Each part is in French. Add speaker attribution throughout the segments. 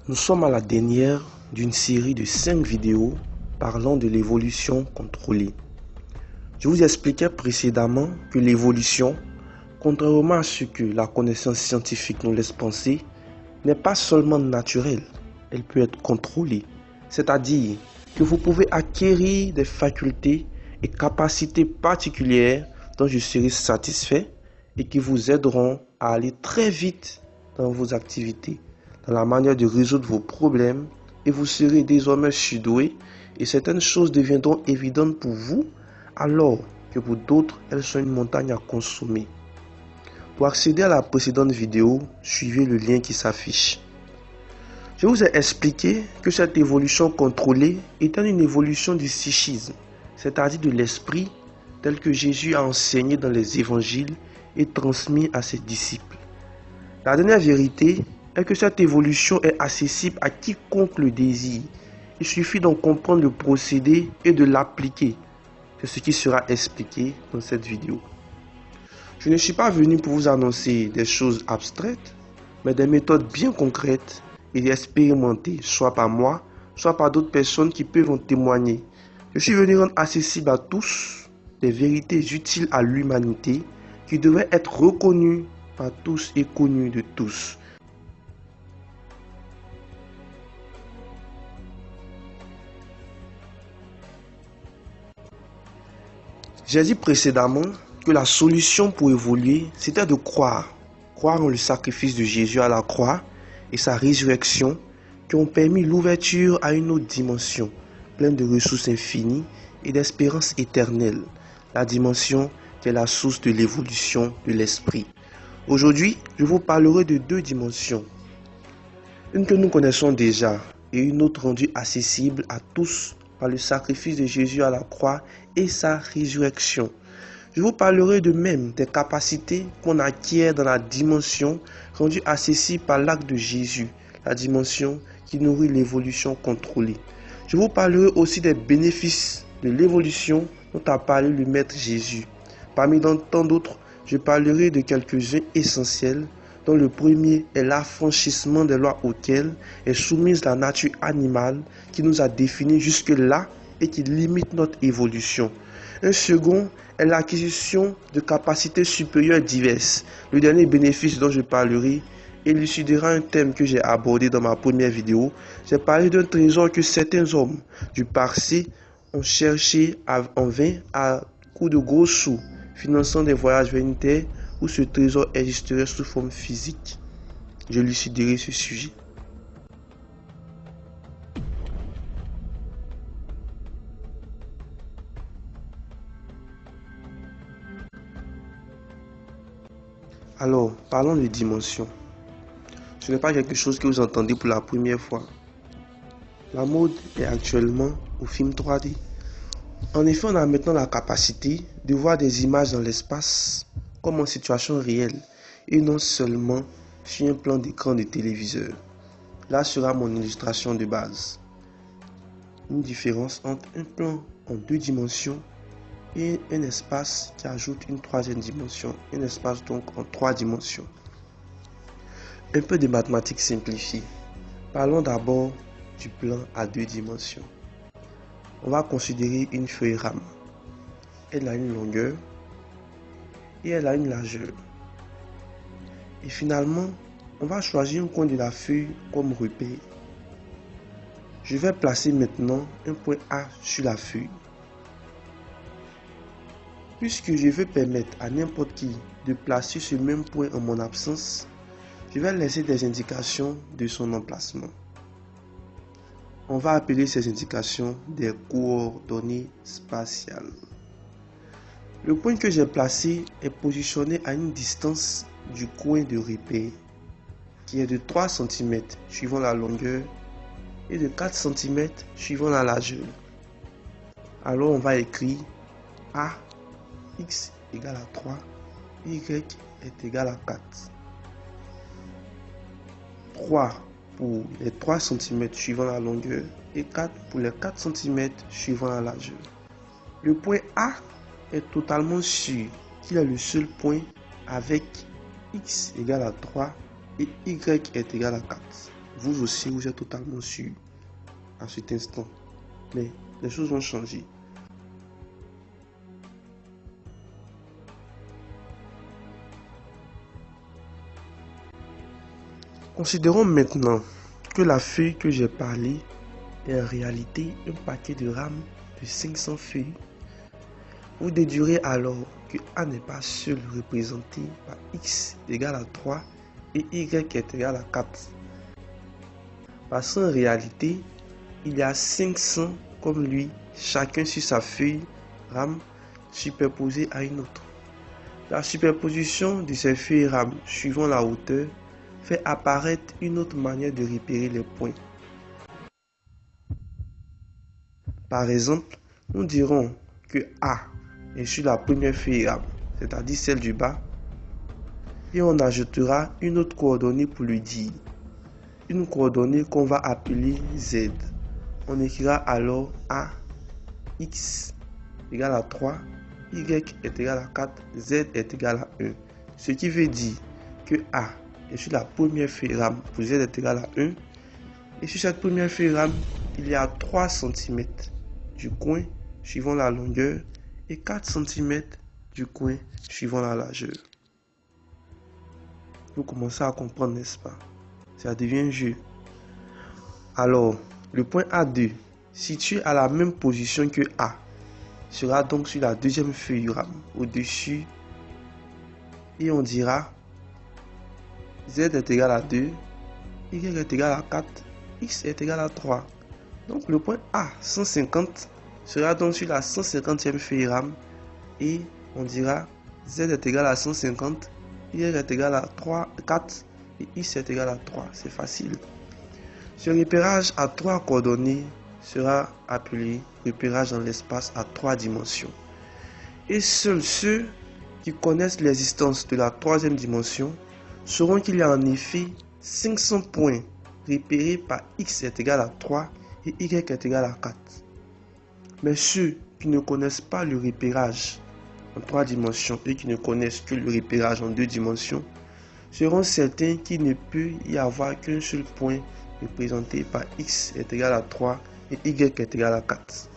Speaker 1: Nous sommes à la dernière d'une série de 5 vidéos parlant de l'évolution contrôlée. Je vous expliquais précédemment que l'évolution, contrairement à ce que la connaissance scientifique nous laisse penser, n'est pas seulement naturelle, elle peut être contrôlée. C'est-à-dire que vous pouvez acquérir des facultés et capacités particulières dont je serai satisfait et qui vous aideront à aller très vite dans vos activités, dans la manière de résoudre vos problèmes, et vous serez désormais surdoué et certaines choses deviendront évidentes pour vous alors que pour d'autres elles sont une montagne à consommer. Pour accéder à la précédente vidéo, suivez le lien qui s'affiche. Je vous ai expliqué que cette évolution contrôlée était une évolution du psychisme, c'est-à-dire de l'esprit tel que Jésus a enseigné dans les évangiles et transmis à ses disciples. La dernière vérité est que cette évolution est accessible à quiconque le désire. Il suffit d'en comprendre le procédé et de l'appliquer. C'est ce qui sera expliqué dans cette vidéo. Je ne suis pas venu pour vous annoncer des choses abstraites, mais des méthodes bien concrètes et expérimentées, soit par moi, soit par d'autres personnes qui peuvent en témoigner. Je suis venu rendre accessible à tous des vérités utiles à l'humanité qui devraient être reconnues par tous et connues de tous. J'ai dit précédemment que la solution pour évoluer, c'était de croire en le sacrifice de Jésus à la croix et sa résurrection qui ont permis l'ouverture à une autre dimension, pleine de ressources infinies et d'espérance éternelle, la dimension qui est la source de l'évolution de l'esprit. Aujourd'hui, je vous parlerai de 2 dimensions, une que nous connaissons déjà et une autre rendue accessible à tous par le sacrifice de Jésus à la croix et sa résurrection. Je vous parlerai de même des capacités qu'on acquiert dans la dimension rendue accessible par l'acte de Jésus, la dimension qui nourrit l'évolution contrôlée. Je vous parlerai aussi des bénéfices de l'évolution dont a parlé le Maître Jésus. Parmi tant d'autres, je parlerai de quelques-uns essentiels, dont le premier est l'affranchissement des lois auxquelles est soumise la nature animale qui nous a définis jusque-là et qui limite notre évolution. Un second est l'acquisition de capacités supérieures diverses. Le dernier bénéfice dont je parlerai élucidera un thème que j'ai abordé dans ma première vidéo. J'ai parlé d'un trésor que certains hommes du passé ont cherché en vain à coups de gros sous, finançant des voyages vers une terre où ce trésor existerait sous forme physique. J'éluciderai ce sujet. Alors, parlons de dimension. Ce n'est pas quelque chose que vous entendez pour la première fois. La mode est actuellement au film 3D. En effet, on a maintenant la capacité de voir des images dans l'espace comme en situation réelle et non seulement sur un plan d'écran de téléviseur. Là sera mon illustration de base. Une différence entre un plan en 2 dimensions et un espace qui ajoute une 3e dimension, un espace donc en 3 dimensions. Un peu de mathématiques simplifiées. Parlons d'abord du plan à 2 dimensions. On va considérer une feuille rame. Elle a une longueur et elle a une largeur. Et finalement, on va choisir un coin de la feuille comme repère. Je vais placer maintenant un point A sur la feuille. Puisque je veux permettre à n'importe qui de placer ce même point en mon absence, je vais laisser des indications de son emplacement. On va appeler ces indications des coordonnées spatiales. Le point que j'ai placé est positionné à une distance du coin de repère, qui est de 3 cm suivant la longueur et de 4 cm suivant la largeur. Alors on va écrire A, x égale à 3, y est égal à 4. 3 pour les 3 cm suivant la longueur et 4 pour les 4 cm suivant la largeur. Le point A est totalement sûr qu'il est le seul point avec x égale à 3 et y est égal à 4. vous aussi, vous êtes totalement sûr à cet instant. Mais les choses vont changer. Considérons maintenant que la feuille que j'ai parlé est en réalité un paquet de rames de 500 feuilles. Vous déduirez alors que A n'est pas seul représenté par X égale à 3 et Y est égal à 4. Parce qu'en réalité, il y a 500 comme lui, chacun sur sa feuille rame superposée à une autre. La superposition de ces feuilles rames suivant la hauteur fait apparaître une autre manière de repérer les points. Par exemple, nous dirons que A est sur la première feuille rame, c'est-à-dire celle du bas, et on ajoutera une autre coordonnée pour lui dire, une coordonnée qu'on va appeler Z. On écrira alors A, X égale à 3, Y est égal à 4, Z est égal à 1. Ce qui veut dire que A est sur la première feuille rame pour Z est égal à 1. Et sur cette première feuille rame, il y a 3 cm du coin suivant la longueur et 4 cm du coin suivant la largeur. Vous commencez à comprendre, n'est-ce pas? Ça devient un jeu. Alors, le point A2, situé à la même position que A, sera donc sur la deuxième feuille rame au-dessus. Et on dira Z est égal à 2, Y est égal à 4, X est égal à 3. Donc le point A, 150, sera donc sur la 150e feuille rame. Et on dira Z est égal à 150, Y est égal à 3, 4 et X est égal à 3. C'est facile. Ce repérage à 3 coordonnées sera appelé repérage dans l'espace à 3 dimensions. Et seuls ceux qui connaissent l'existence de la troisième dimension sauront qu'il y a en effet 500 points repérés par X est égal à 3 et Y est égal à 4. Mais ceux qui ne connaissent pas le repérage en 3 dimensions et qui ne connaissent que le repérage en 2 dimensions seront certains qu'il ne peut y avoir qu'un seul point représenté par X est égal à 3 et Y est égal à 4.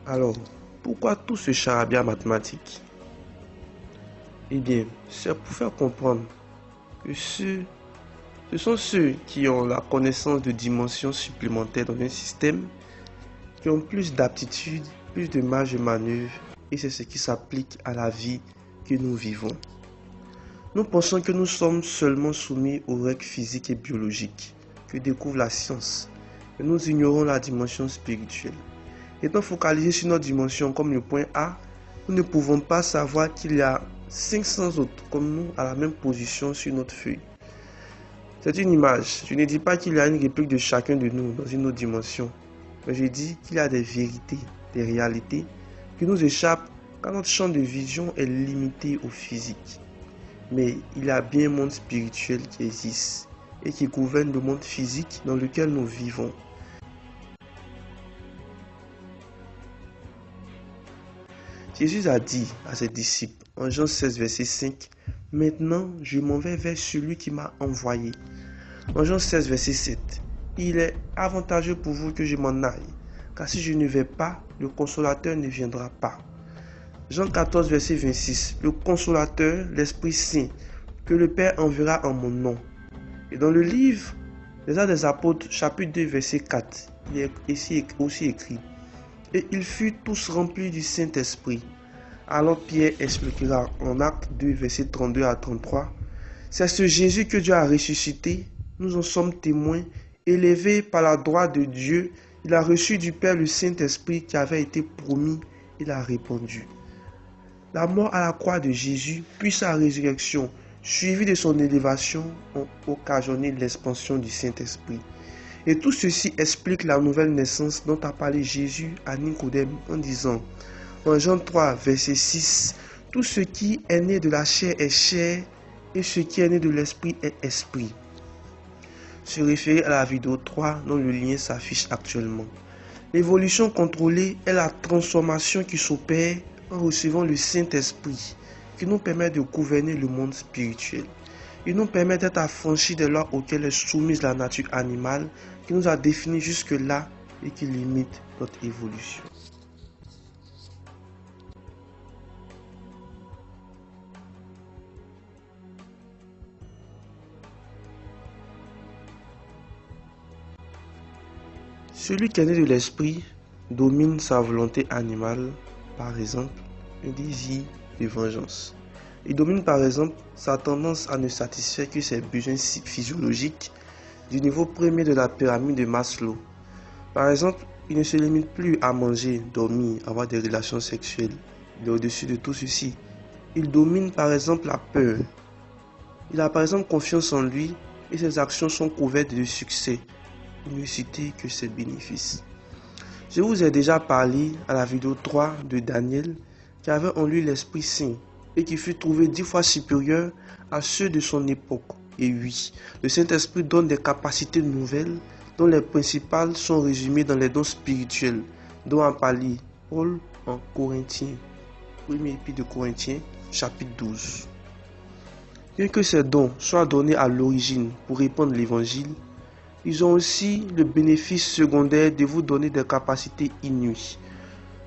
Speaker 1: Alors, pourquoi tout ce charabia mathématique? Eh bien, c'est pour faire comprendre que ce sont ceux qui ont la connaissance de dimensions supplémentaires dans un système qui ont plus d'aptitude, plus de marge de manœuvre, et c'est ce qui s'applique à la vie que nous vivons. Nous pensons que nous sommes seulement soumis aux règles physiques et biologiques que découvre la science, et nous ignorons la dimension spirituelle. Étant focalisés sur notre dimension comme le point A, nous ne pouvons pas savoir qu'il y a 500 autres comme nous à la même position sur notre feuille. C'est une image. Je ne dis pas qu'il y a une réplique de chacun de nous dans une autre dimension, mais je dis qu'il y a des vérités, des réalités qui nous échappent car notre champ de vision est limité au physique. Mais il y a bien un monde spirituel qui existe et qui gouverne le monde physique dans lequel nous vivons. Jésus a dit à ses disciples en Jean 16, verset 5, « Maintenant, je m'en vais vers celui qui m'a envoyé. » En Jean 16, verset 7, « Il est avantageux pour vous que je m'en aille, car si je ne vais pas, le consolateur ne viendra pas. » Jean 14, verset 26, « Le consolateur, l'Esprit Saint, que le Père enverra en mon nom. » Et dans le livre des Actes des Apôtres, chapitre 2, verset 4, il est ici aussi écrit, « Et ils furent tous remplis du Saint-Esprit. » Alors Pierre expliquera en Acte 2, verset 32 à 33, « C'est ce Jésus que Dieu a ressuscité, nous en sommes témoins, élevé par la droite de Dieu, il a reçu du Père le Saint-Esprit qui avait été promis, il a répondu. » La mort à la croix de Jésus, puis sa résurrection, suivie de son élévation, ont occasionné l'expansion du Saint-Esprit. Et tout ceci explique la nouvelle naissance dont a parlé Jésus à Nicodème en disant, en Jean 3, verset 6, « Tout ce qui est né de la chair est chair, et ce qui est né de l'esprit est esprit. » Se référer à la vidéo 3 dont le lien s'affiche actuellement. L'évolution contrôlée est la transformation qui s'opère en recevant le Saint-Esprit qui nous permet de gouverner le monde spirituel. Il nous permet d'être affranchis des lois auxquelles est soumise la nature animale qui nous a définis jusque-là et qui limite notre évolution. Celui qui est né de l'esprit domine sa volonté animale, par exemple, un désir de vengeance. Il domine par exemple sa tendance à ne satisfaire que ses besoins physiologiques du niveau premier de la pyramide de Maslow. Par exemple, il ne se limite plus à manger, dormir, avoir des relations sexuelles. Il est au-dessus de tout ceci. Il domine par exemple la peur. Il a par exemple confiance en lui et ses actions sont couvertes de succès. Pour ne citer que ses bénéfices. Je vous ai déjà parlé à la vidéo 3 de Daniel qui avait en lui l'Esprit Saint et qui fut trouvé 10 fois supérieur à ceux de son époque. Et oui, le Saint-Esprit donne des capacités nouvelles dont les principales sont résumées dans les dons spirituels dont a parlé Paul en Corinthiens, premier épître de Corinthiens, chapitre 12. Bien que ces dons soient donnés à l'origine pour répandre l'évangile, ils ont aussi le bénéfice secondaire de vous donner des capacités inouïes.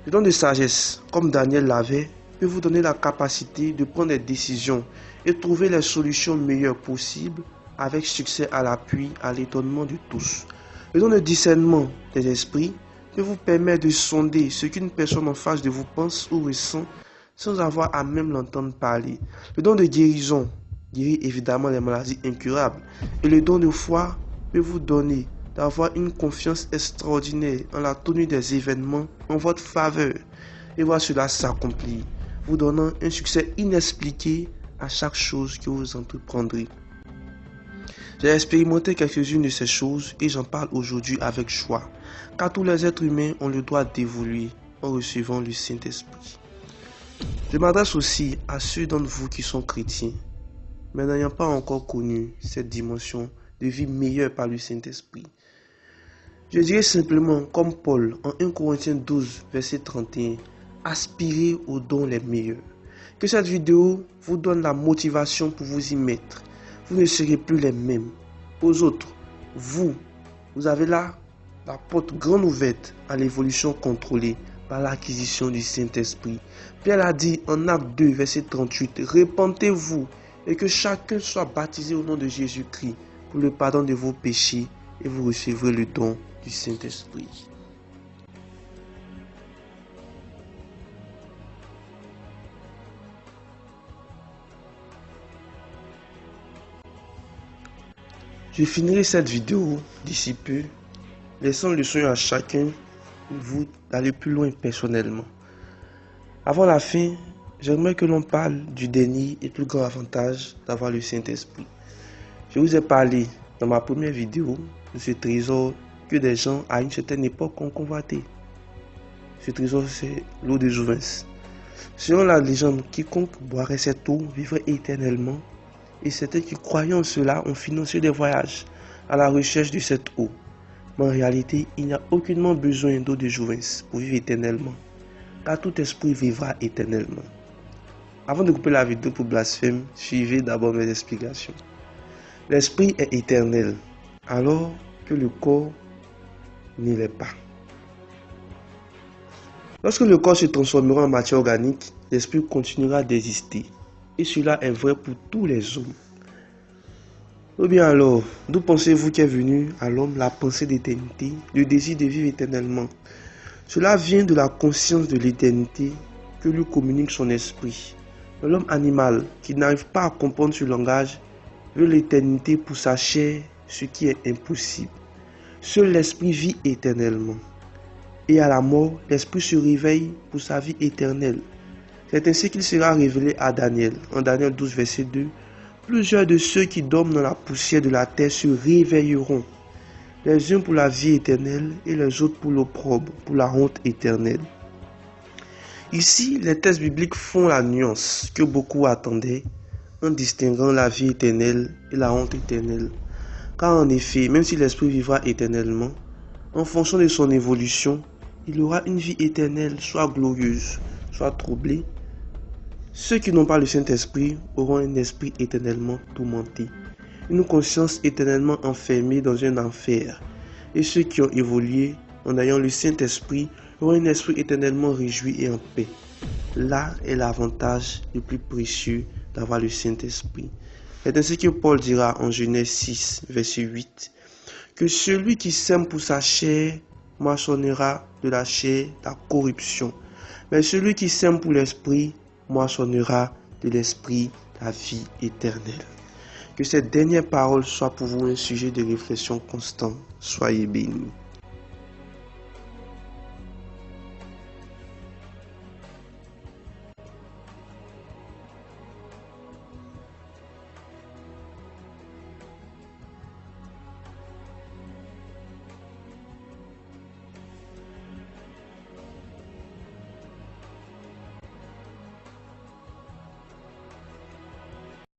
Speaker 1: Le don de sagesse, comme Daniel l'avait, peut vous donner la capacité de prendre des décisions et trouver les solutions meilleures possibles avec succès à l'appui, à l'étonnement de tous. Le don de discernement des esprits peut vous permettre de sonder ce qu'une personne en face de vous pense ou ressent sans avoir à même l'entendre parler. Le don de guérison guérit évidemment les maladies incurables et le don de foi peut vous donner d'avoir une confiance extraordinaire en la tenue des événements en votre faveur et voir cela s'accomplir, vous donnant un succès inexpliqué à chaque chose que vous entreprendrez. J'ai expérimenté quelques-unes de ces choses et j'en parle aujourd'hui avec joie, car tous les êtres humains ont le droit d'évoluer en recevant le Saint-Esprit. Je m'adresse aussi à ceux d'entre vous qui sont chrétiens, mais n'ayant pas encore connu cette dimension de vie meilleure par le Saint-Esprit. Je dirais simplement, comme Paul en 1 Corinthiens 12, verset 31, aspirez aux dons les meilleurs. Que cette vidéo vous donne la motivation pour vous y mettre. Vous ne serez plus les mêmes. Aux autres, vous avez là la porte grande ouverte à l'évolution contrôlée par l'acquisition du Saint-Esprit. Pierre a dit en Acte 2, verset 38, répentez-vous et que chacun soit baptisé au nom de Jésus-Christ pour le pardon de vos péchés et vous recevrez le don du Saint-Esprit. Je finirai cette vidéo d'ici peu, laissant le soin à chacun de vous d'aller plus loin personnellement. Avant la fin, j'aimerais que l'on parle du dernier et plus grand avantage d'avoir le Saint-Esprit. Je vous ai parlé dans ma première vidéo de ce trésor que des gens à une certaine époque ont convoité. Ce trésor, c'est l'eau de Jouvence. Selon la légende, quiconque boirait cette eau vivrait éternellement et certains qui croyaient en cela ont financé des voyages à la recherche de cette eau. Mais en réalité, il n'y a aucunement besoin d'eau de Jouvence pour vivre éternellement, car tout esprit vivra éternellement. Avant de couper la vidéo pour blasphème, suivez d'abord mes explications. L'esprit est éternel, alors que le corps ne l'est pas. Lorsque le corps se transformera en matière organique, l'esprit continuera d'exister. Et cela est vrai pour tous les hommes. Ou bien alors, d'où pensez-vous qu'est venue à l'homme la pensée d'éternité, le désir de vivre éternellement? Cela vient de la conscience de l'éternité que lui communique son esprit. L'homme animal, qui n'arrive pas à comprendre ce langage, veut l'éternité pour sa chair, ce qui est impossible. Seul l'esprit vit éternellement. Et à la mort, l'esprit se réveille pour sa vie éternelle. C'est ainsi qu'il sera révélé à Daniel. En Daniel 12, verset 2, plusieurs de ceux qui dorment dans la poussière de la terre se réveilleront, les uns pour la vie éternelle et les autres pour l'opprobre, pour la honte éternelle. Ici, les textes bibliques font la nuance que beaucoup attendaient en distinguant la vie éternelle et la honte éternelle. Car en effet, même si l'esprit vivra éternellement, en fonction de son évolution, il aura une vie éternelle, soit glorieuse, soient troublés. Ceux qui n'ont pas le Saint-Esprit auront un esprit éternellement tourmenté, une conscience éternellement enfermée dans un enfer. Et ceux qui ont évolué en ayant le Saint-Esprit auront un esprit éternellement réjoui et en paix. Là est l'avantage le plus précieux d'avoir le Saint-Esprit. C'est ainsi que Paul dira en Genèse 6, verset 8, que celui qui sème pour sa chair moissonnera de la chair la corruption, mais celui qui sème pour l'Esprit moissonnera de l'Esprit la vie éternelle. Que cette dernière parole soit pour vous un sujet de réflexion constant. Soyez bénis.